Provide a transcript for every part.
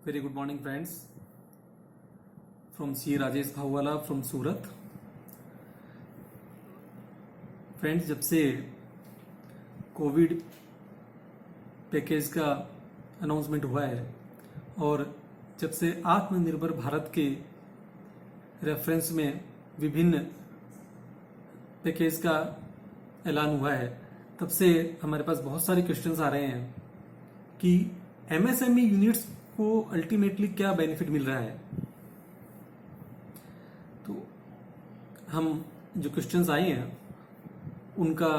Very good morning, friends. From C. Rajesh Bhawala from Surat. Friends, जब से Covid package का announcement हुआ है और जब से आत्मनिर्भर भारत के रेफरेंस में विभिन्न पैकेज का ऐलान हुआ है, तब से हमारे पास बहुत सारे क्वेश्चंस आ रहे हैं कि एमएसएमई यूनिट्स को अल्टीमेटली क्या बेनिफिट मिल रहा है। तो हम जो क्वेश्चंस आए हैं उनका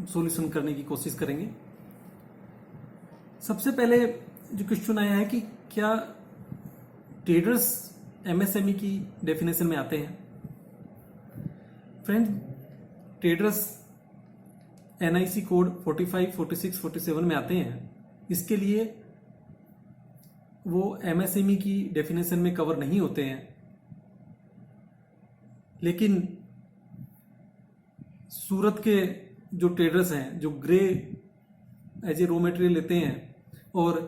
सॉल्यूशन करने की कोशिश करेंगे। सबसे पहले जो क्वेश्चन आया है कि क्या ट्रेडर्स एमएसएमई की डेफिनेशन में आते हैं। फ्रेंड, ट्रेडर्स एनआईसी कोड 45, 46, 47 में आते हैं। इसके लिए वो एमएसएमई की डेफिनेशन में कवर नहीं होते हैं, लेकिन सूरत के जो ट्रेडर्स हैं जो grey as a raw material लेते हैं और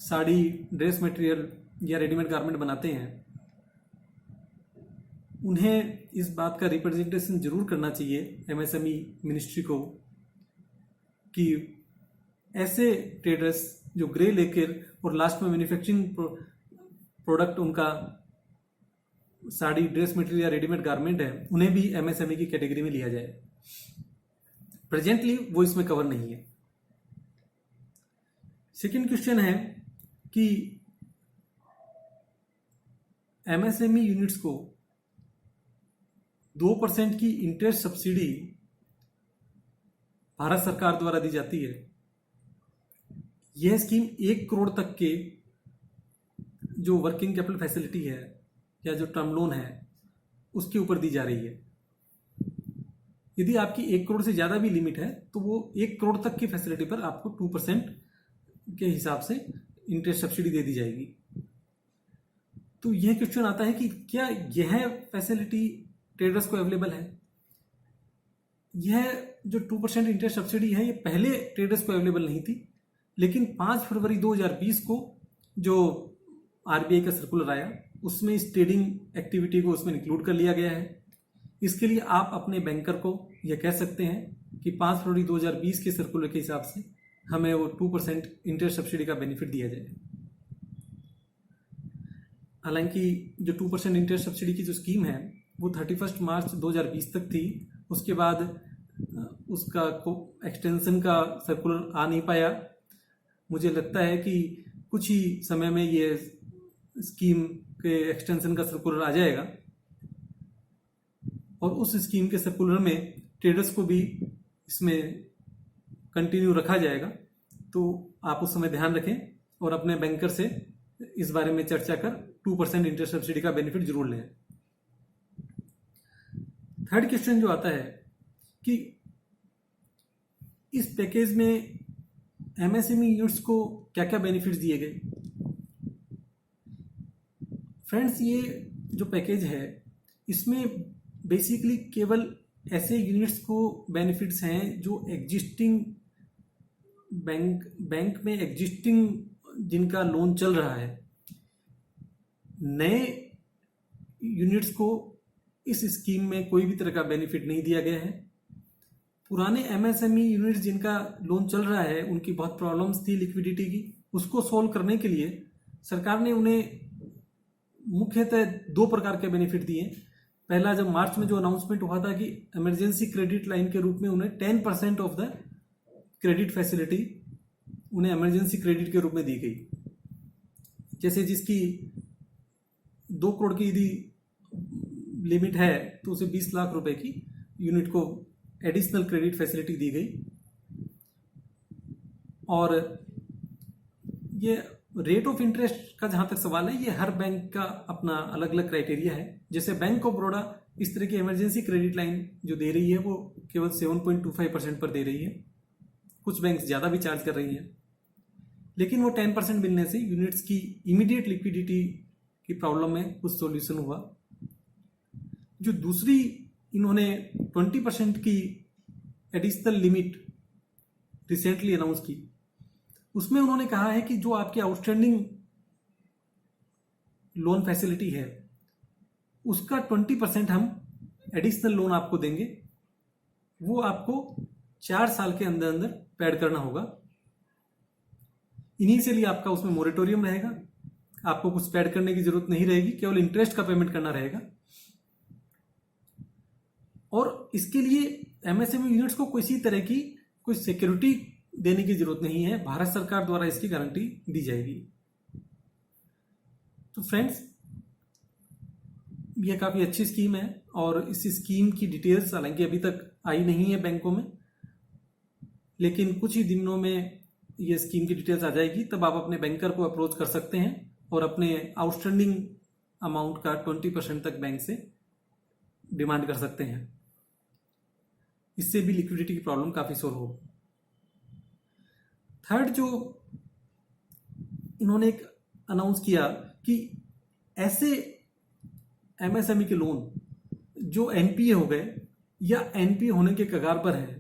साड़ी, ड्रेस मटेरियल या रेडीमेड गारमेंट बनाते हैं, उन्हें इस बात का रिप्रेजेंटेशन जरूर करना चाहिए एमएसएमई मिनिस्ट्री को कि ऐसे ट्रेडर्स जो ग्रे लेकर और लास्ट में मैन्युफैक्चरिंग प्रोडक्ट उनका साड़ी, ड्रेस मटेरियल या रेडीमेड गारमेंट है, उन्हें भी एमएसएमई की कैटेगरी में लिया जाए। प्रेजेंटली वो इसमें कवर नहीं है। सेकेंड क्वेश्चन है कि एमएसएमई यूनिट्स को 2% की इंटरेस्ट सब्सिडी भारत सरकार द्वारा दी जाती है। यह स्कीम 1 करोड़ तक के जो वर्किंग कैपिटल फैसिलिटी है या जो टर्म लोन है उसके ऊपर दी जा रही है। यदि आपकी 1 करोड़ से ज्यादा भी लिमिट है तो वो 1 करोड़ तक की फैसिलिटी पर आपको 2% के हिसाब से इंटरेस्ट सब्सिडी दे दी जाएगी। तो यह क्वेश्चन आता है कि क्या यह फैसिलिटी ट्रेडर्स को अवेलेबल है। यह जो 2% इंटरेस्ट सब्सिडी है, ये पहले ट्रेडर्स को अवेलेबल नहीं थी, लेकिन 5 फरवरी 2020 को जो आरबीआई का सर्कुलर आया उसमें इस ट्रेडिंग एक्टिविटी को उसमें इंक्लूड कर लिया गया है। इसके लिए आप अपने बैंकर को यह कह सकते हैं कि 5 फरवरी 2020 के सर्कुलर के हिसाब से हमें वो 2% इंटरेस्ट सब्सिडी का बेनिफिट दिया जाए। हालांकि जो 2% इंटरेस्ट सब्सिडी की जो स्कीम है वो 31 मार्च 2020 तक थी। उसके बाद उसका एक्सटेंशन का सर्कुलर आ नहीं पाया। मुझे लगता है कि कुछ ही समय में ये स्कीम के एक्सटेंशन का सर्कुलर आ जाएगा और उस स्कीम के सर्कुलर में ट्रेडर्स को भी इसमें कंटिन्यू रखा जाएगा। तो आप उस समय ध्यान रखें और अपने बैंकर से इस बारे में चर्चा कर 2% इंटरेस्ट सब्सिडी का बेनिफिट जरूर लें। थर्ड क्वेश्चन जो आता है कि इस पैकेज में एमएसएमई यूनिट्स को क्या क्या बेनिफिट्स दिए गए। फ्रेंड्स, ये जो पैकेज है इसमें बेसिकली केवल ऐसे यूनिट्स को बेनिफिट्स हैं जो एग्जिस्टिंग बैंक में एग्जिस्टिंग जिनका लोन चल रहा है। नए यूनिट्स को इस स्कीम में कोई भी तरह का बेनिफिट नहीं दिया गया है। पुराने एमएसएमई यूनिट्स जिनका लोन चल रहा है उनकी बहुत प्रॉब्लम्स थी लिक्विडिटी की। उसको सॉल्व करने के लिए सरकार ने उन्हें मुख्यतः 2 प्रकार के बेनिफिट दिए। पहला, जब मार्च में जो अनाउंसमेंट हुआ था कि इमरजेंसी क्रेडिट लाइन के रूप में उन्हें 10% ऑफ द क्रेडिट फैसिलिटी उन्हें इमरजेंसी क्रेडिट के रूप में दी गई। जैसे जिसकी 2 करोड़ की यदि लिमिट है तो उसे 20 लाख रुपए की यूनिट को एडिशनल क्रेडिट फैसिलिटी दी गई। और ये रेट ऑफ इंटरेस्ट का जहां तक सवाल है, ये हर बैंक का अपना अलग अलग क्राइटेरिया है। जैसे बैंक ऑफ बड़ौदा इस तरह की इमरजेंसी क्रेडिट लाइन जो दे रही है वो केवल 7.25% पर दे रही है। कुछ बैंक ज्यादा भी चार्ज कर रही हैं, लेकिन वो 10% मिलने से यूनिट्स की इमीडिएट लिक्विडिटी की प्रॉब्लम में कुछ सॉल्यूशन हुआ। जो दूसरी इन्होंने 20% की एडिशनल लिमिट रिसेंटली अनाउंस की, उसमें उन्होंने कहा है कि जो आपके आउटस्टैंडिंग लोन फैसिलिटी है उसका 20% हम एडिशनल लोन आपको देंगे। वो आपको 4 साल के अंदर अंदर पेड करना होगा। इनिशियली आपका उसमें मोरेटोरियम रहेगा, आपको कुछ पेड करने की जरूरत नहीं रहेगी, केवल इंटरेस्ट का पेमेंट करना रहेगा। और इसके लिए एमएसएमई यूनिट्स को किसी तरह की कोई सिक्योरिटी देने की जरूरत नहीं है, भारत सरकार द्वारा इसकी गारंटी दी जाएगी। तो फ्रेंड्स, यह काफ़ी अच्छी स्कीम है और इस स्कीम की डिटेल्स हालांकि अभी तक आई नहीं है बैंकों में, लेकिन कुछ ही दिनों में ये स्कीम की डिटेल्स आ जाएगी। तब आप अपने बैंकर को अप्रोच कर सकते हैं और अपने आउटस्टैंडिंग अमाउंट का 20% तक बैंक से डिमांड कर सकते हैं। इससे भी लिक्विडिटी की प्रॉब्लम काफ़ी सोल्व होगी। थर्ड, जो इन्होंने एक अनाउंस किया कि ऐसे एमएसएमई के लोन जो एनपीए हो गए या एनपीए होने के कगार पर हैं,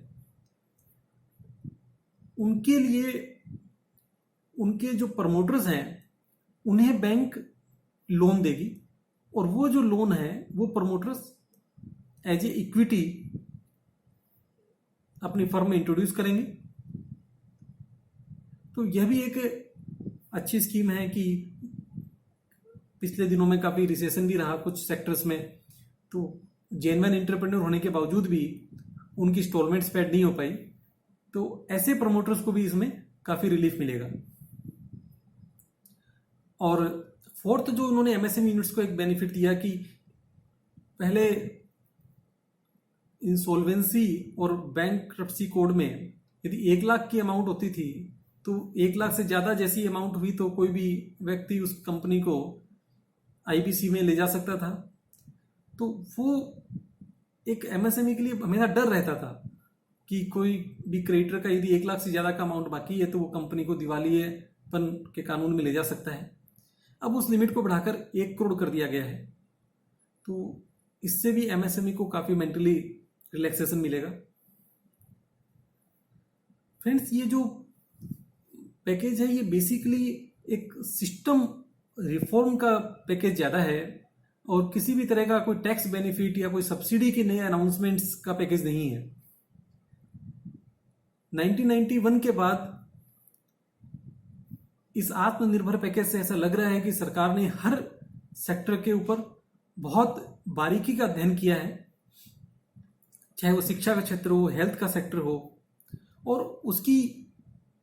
उनके लिए उनके जो प्रमोटर्स हैं उन्हें बैंक लोन देगी और वो जो लोन है वो प्रमोटर्स एज ए इक्विटी अपनी फर्म में इंट्रोड्यूस करेंगे। तो यह भी एक अच्छी स्कीम है कि पिछले दिनों में काफ़ी रिसेशन भी रहा कुछ सेक्टर्स में, तो जेन्युइन एंटरप्रेन्योर होने के बावजूद भी उनकी इंस्टॉलमेंट्स पेड नहीं हो पाई, तो ऐसे प्रमोटर्स को भी इसमें काफ़ी रिलीफ मिलेगा। और फोर्थ, जो उन्होंने एमएसएमई यूनिट्स को एक बेनिफिट दिया कि पहले इंसॉल्वेंसी और बैंक्रप्सी कोड में यदि 1 लाख की अमाउंट होती थी तो 1 लाख से ज़्यादा जैसी अमाउंट हुई तो कोई भी व्यक्ति उस कंपनी को आईबीसी में ले जा सकता था। तो वो एक एमएसएमई के लिए हमेशा डर रहता था कि कोई भी क्रेडिटर का यदि 1 लाख से ज़्यादा का अमाउंट बाकी है तो वो कंपनी को दिवालियेपन के कानून में ले जा सकता है। अब उस लिमिट को बढ़ाकर 1 करोड़ कर दिया गया है, तो इससे भी एमएसएमई को काफ़ी मेंटली रिलैक्सेशन मिलेगा। फ्रेंड्स, ये जो पैकेज है ये बेसिकली एक सिस्टम रिफॉर्म का पैकेज ज़्यादा है और किसी भी तरह का कोई टैक्स बेनिफिट या कोई सब्सिडी के नए अनाउंसमेंट्स का पैकेज नहीं है। 1991 के बाद इस आत्मनिर्भर पैकेज से ऐसा लग रहा है कि सरकार ने हर सेक्टर के ऊपर बहुत बारीकी का अध्ययन किया है, चाहे वो शिक्षा का क्षेत्र हो, हेल्थ का सेक्टर हो, और उसकी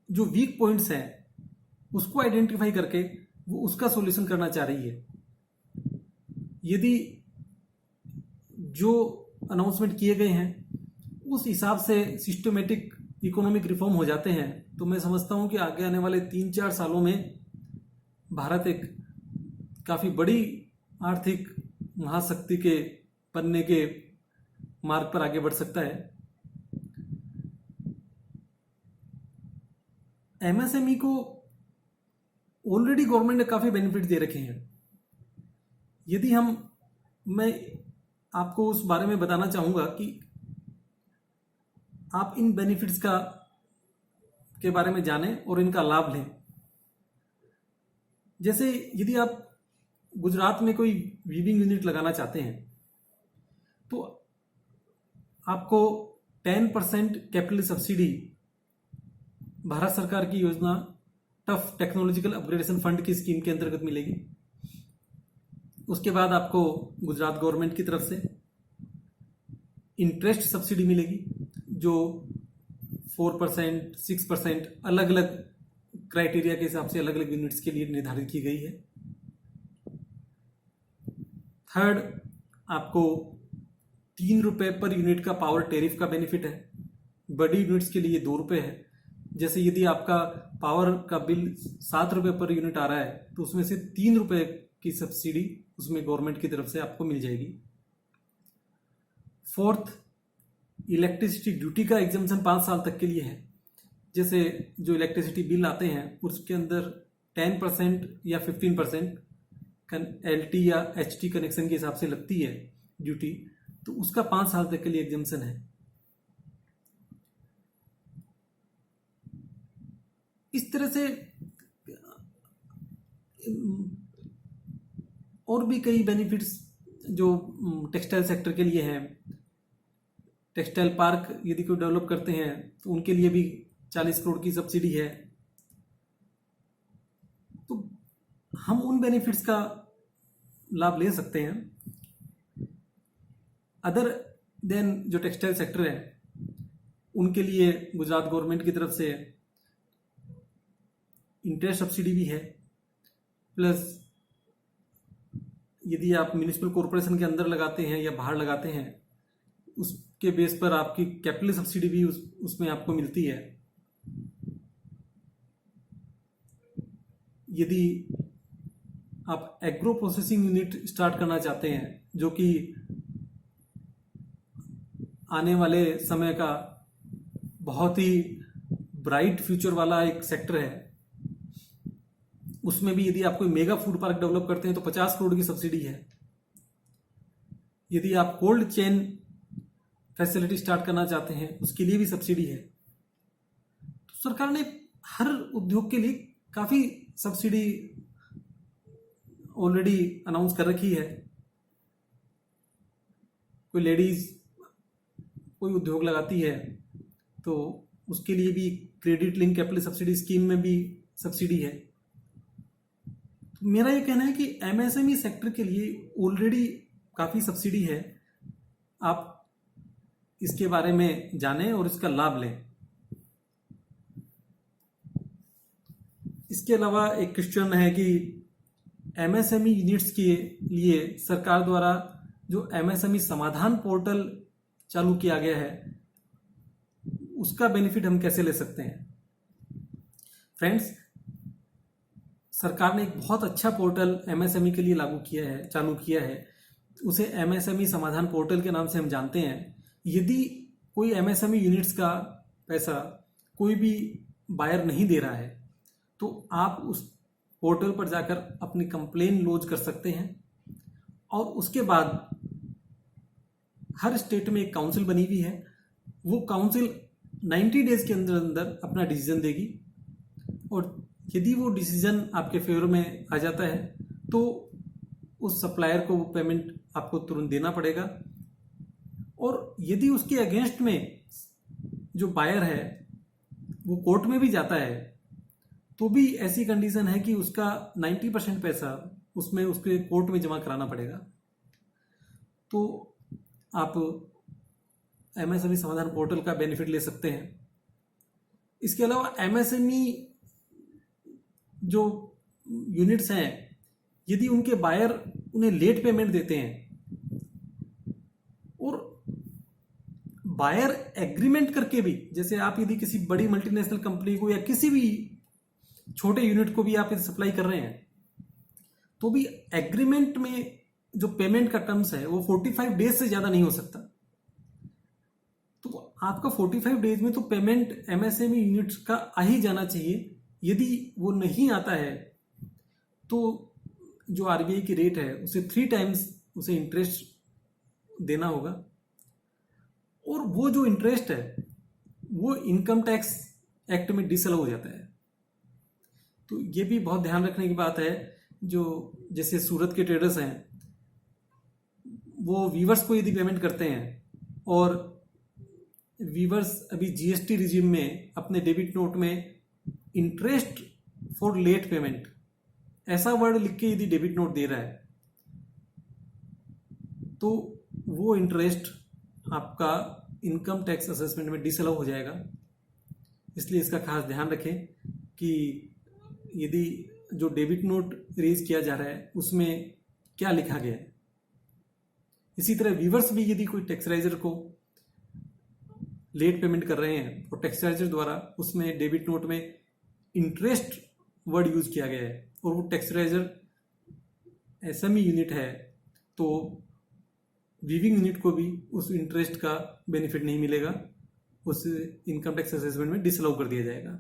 जो वीक पॉइंट्स हैं उसको आइडेंटिफाई करके वो उसका सॉल्यूशन करना चाह रही है। यदि जो अनाउंसमेंट किए गए हैं उस हिसाब से सिस्टमेटिक इकोनॉमिक रिफॉर्म हो जाते हैं तो मैं समझता हूं कि आगे आने वाले 3-4 सालों में भारत एक काफ़ी बड़ी आर्थिक महाशक्ति के बनने के मार्ग पर आगे बढ़ सकता है। एमएसएमई को ऑलरेडी गवर्नमेंट ने काफ़ी बेनिफिट दे रखे हैं। यदि मैं आपको उस बारे में बताना चाहूँगा कि आप इन बेनिफिट्स के बारे में जानें और इनका लाभ लें। जैसे यदि आप गुजरात में कोई वीविंग यूनिट लगाना चाहते हैं तो आपको 10% कैपिटल सब्सिडी भारत सरकार की योजना टफ टेक्नोलॉजिकल अपग्रेडेशन फंड की स्कीम के अंतर्गत मिलेगी। उसके बाद आपको गुजरात गवर्नमेंट की तरफ से इंटरेस्ट सब्सिडी मिलेगी जो 4%, 6% अलग अलग क्राइटेरिया के हिसाब से अलग अलग यूनिट्स के लिए निर्धारित की गई है। थर्ड, आपको 3 रुपये पर यूनिट का पावर टेरिफ का बेनिफिट है। बड़ी यूनिट्स के लिए 2 रुपये है। जैसे यदि आपका पावर का बिल 7 रुपये पर यूनिट आ रहा है तो उसमें से 3 रुपये की सब्सिडी उसमें गवर्नमेंट की तरफ से आपको मिल जाएगी। फोर्थ, इलेक्ट्रिसिटी ड्यूटी का एग्जाम्पशन 5 साल तक के लिए है। जैसे जो इलेक्ट्रिसिटी बिल आते हैं उसके अंदर 10% या 15% LT या HT कनेक्शन के हिसाब से लगती है ड्यूटी, तो उसका 5 साल तक के लिए एग्जाम्पशन है। इस तरह से और भी कई बेनिफिट्स जो टेक्सटाइल सेक्टर के लिए हैं। टेक्सटाइल पार्क यदि कोई डेवलप करते हैं तो उनके लिए भी 40 करोड़ की सब्सिडी है। तो हम उन बेनिफिट्स का लाभ ले सकते हैं। अदर देन जो टेक्सटाइल सेक्टर है उनके लिए गुजरात गवर्नमेंट की तरफ से इंटरेस्ट सब्सिडी भी है, प्लस यदि आप म्यूनिसिपल कॉरपोरेशन के अंदर लगाते हैं या बाहर लगाते हैं उसके बेस पर आपकी कैपिटल सब्सिडी भी उसमें आपको मिलती है। यदि आप एग्रो प्रोसेसिंग यूनिट स्टार्ट करना चाहते हैं जो कि आने वाले समय का बहुत ही ब्राइट फ्यूचर वाला एक सेक्टर है, उसमें भी यदि आप कोई मेगा फूड पार्क डेवलप करते हैं तो 50 करोड़ की सब्सिडी है। यदि आप कोल्ड चेन फैसिलिटी स्टार्ट करना चाहते हैं उसके लिए भी सब्सिडी है। तो सरकार ने हर उद्योग के लिए काफी सब्सिडी ऑलरेडी अनाउंस कर रखी है। कोई लेडीज कोई उद्योग लगाती है तो उसके लिए भी credit link capital subsidy scheme में भी सब्सिडी है। तो मेरा ये कहना है कि एमएसएमई सेक्टर के लिए ऑलरेडी काफी सब्सिडी है। आप इसके बारे में जानें और इसका लाभ लें। इसके अलावा एक क्वेश्चन है कि एमएसएमई यूनिट्स के लिए सरकार द्वारा जो एमएसएमई समाधान पोर्टल चालू किया गया है उसका बेनिफिट हम कैसे ले सकते हैं। फ्रेंड्स, सरकार ने एक बहुत अच्छा पोर्टल एमएसएमई के लिए चालू किया है। उसे एमएसएमई समाधान पोर्टल के नाम से हम जानते हैं। यदि कोई एमएसएमई यूनिट्स का पैसा कोई भी बायर नहीं दे रहा है तो आप उस पोर्टल पर जाकर अपनी कंप्लेन लॉन्च कर सकते हैं और उसके बाद हर स्टेट में एक काउंसिल बनी हुई है। वो काउंसिल 90 डेज के अंदर अंदर अपना डिसीजन देगी और यदि वो डिसीजन आपके फेवर में आ जाता है तो उस सप्लायर को वो पेमेंट आपको तुरंत देना पड़ेगा। और यदि उसके अगेंस्ट में जो बायर है वो कोर्ट में भी जाता है तो भी ऐसी कंडीशन है कि उसका 90% पैसा उसमें उसके कोर्ट में जमा कराना पड़ेगा। तो आप एमएसएमई समाधान पोर्टल का बेनिफिट ले सकते हैं। इसके अलावा एमएसएमई जो यूनिट्स हैं यदि उनके बायर उन्हें लेट पेमेंट देते हैं और बायर एग्रीमेंट करके भी, जैसे आप यदि किसी बड़ी मल्टीनेशनल कंपनी को या किसी भी छोटे यूनिट को भी आप सप्लाई कर रहे हैं तो भी एग्रीमेंट में जो पेमेंट का टर्म्स है वो 45 डेज से ज्यादा नहीं हो सकता। तो आपका 45 डेज में तो पेमेंट एमएसएमई यूनिट्स का आ ही जाना चाहिए। यदि वो नहीं आता है तो जो आरबीआई की रेट है उसे 3 टाइम्स उसे इंटरेस्ट देना होगा और वो जो इंटरेस्ट है वो इनकम टैक्स एक्ट में डिसअलाउ हो जाता है। तो ये भी बहुत ध्यान रखने की बात है। जो जैसे सूरत के ट्रेडर्स हैं वो वीवर्स को यदि पेमेंट करते हैं और वीवर्स अभी जीएसटी रिजीम में अपने डेबिट नोट में इंटरेस्ट फॉर लेट पेमेंट ऐसा वर्ड लिख के यदि डेबिट नोट दे रहा है तो वो इंटरेस्ट आपका इनकम टैक्स असेसमेंट में डिसअलाउ हो जाएगा। इसलिए इसका खास ध्यान रखें कि यदि जो डेबिट नोट रेज किया जा रहा है उसमें क्या लिखा गया है। इसी तरह वीवर्स भी यदि कोई टैक्सराइजर को लेट पेमेंट कर रहे हैं और टैक्सराइजर द्वारा उसमें डेबिट नोट में इंटरेस्ट वर्ड यूज किया गया है और वो टैक्सराइजर एसएमई यूनिट है तो वीविंग यूनिट को भी उस इंटरेस्ट का बेनिफिट नहीं मिलेगा, उस इनकम टैक्स असेसमेंट में डिसअलाउ कर दिया जाएगा।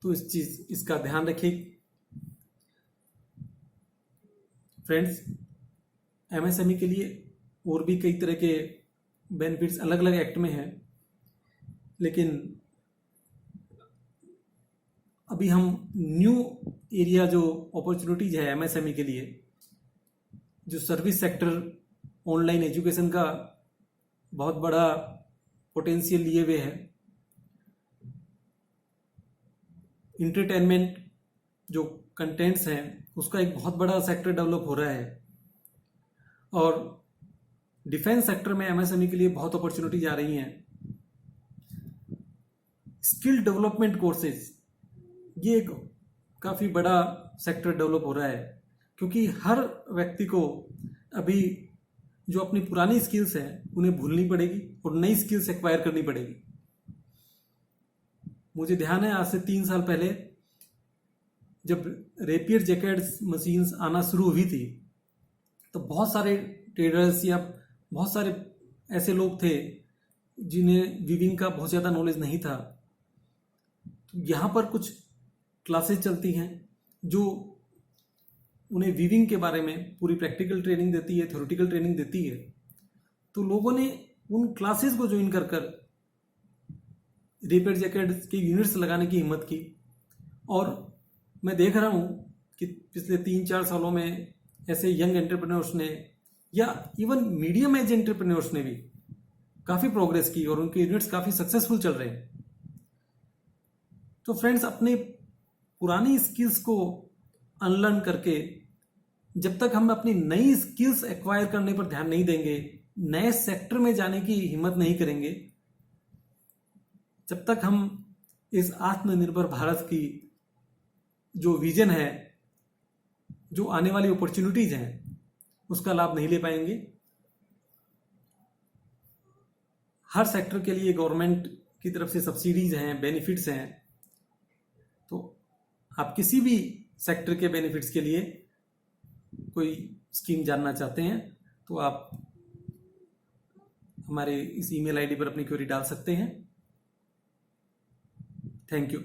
तो इसका ध्यान रखिए फ्रेंड्स। एमएसएमई के लिए और भी कई तरह के बेनिफिट्स अलग अलग एक्ट में हैं, लेकिन अभी हम न्यू एरिया जो अपॉर्चुनिटीज है एमएसएमई के लिए, जो सर्विस सेक्टर ऑनलाइन एजुकेशन का बहुत बड़ा पोटेंशियल लिए हुए है, इंटरटेनमेंट जो कंटेंट्स हैं उसका एक बहुत बड़ा सेक्टर डेवलप हो रहा है, और डिफेंस सेक्टर में एमएसएमई के लिए बहुत अपॉर्चुनिटीज आ रही हैं। स्किल डेवलपमेंट कोर्सेज, ये एक काफ़ी बड़ा सेक्टर डेवलप हो रहा है, क्योंकि हर व्यक्ति को अभी जो अपनी पुरानी स्किल्स हैं उन्हें भूलनी पड़ेगी और नई स्किल्स एक्वायर करनी पड़ेगी। मुझे ध्यान है आज से 3 साल पहले जब रेपियर जैकेट्स मशीन्स आना शुरू हुई थी, तो बहुत सारे ट्रेडर्स या बहुत सारे ऐसे लोग थे जिन्हें वीविंग का बहुत ज़्यादा नॉलेज नहीं था। तो यहाँ पर कुछ क्लासेस चलती हैं जो उन्हें वीविंग के बारे में पूरी प्रैक्टिकल ट्रेनिंग देती है, थ्योरेटिकल ट्रेनिंग देती है। तो लोगों ने उन क्लासेस को ज्वाइन कर रेपियर जैकेट के यूनिट्स लगाने की हिम्मत की, और मैं देख रहा हूँ कि पिछले 3-4 सालों में ऐसे यंग एंटरप्रेन्योर्स ने या इवन मीडियम एज एंटरप्रेन्योर्स ने भी काफ़ी प्रोग्रेस की और उनके यूनिट्स काफ़ी सक्सेसफुल चल रहे हैं। तो फ्रेंड्स, अपने पुरानी स्किल्स को अनलर्न करके जब तक हम अपनी नई स्किल्स एक्वायर करने पर ध्यान नहीं देंगे, नए सेक्टर में जाने की हिम्मत नहीं करेंगे, जब तक हम इस आत्मनिर्भर भारत की जो विजन है, जो आने वाली अपॉर्चुनिटीज हैं, उसका लाभ नहीं ले पाएंगे। हर सेक्टर के लिए गवर्नमेंट की तरफ से सब्सिडीज हैं, बेनिफिट्स हैं। तो आप किसी भी सेक्टर के बेनिफिट्स के लिए कोई स्कीम जानना चाहते हैं तो आप हमारे इस ईमेल आईडी पर अपनी क्वेरी डाल सकते हैं। Thank you.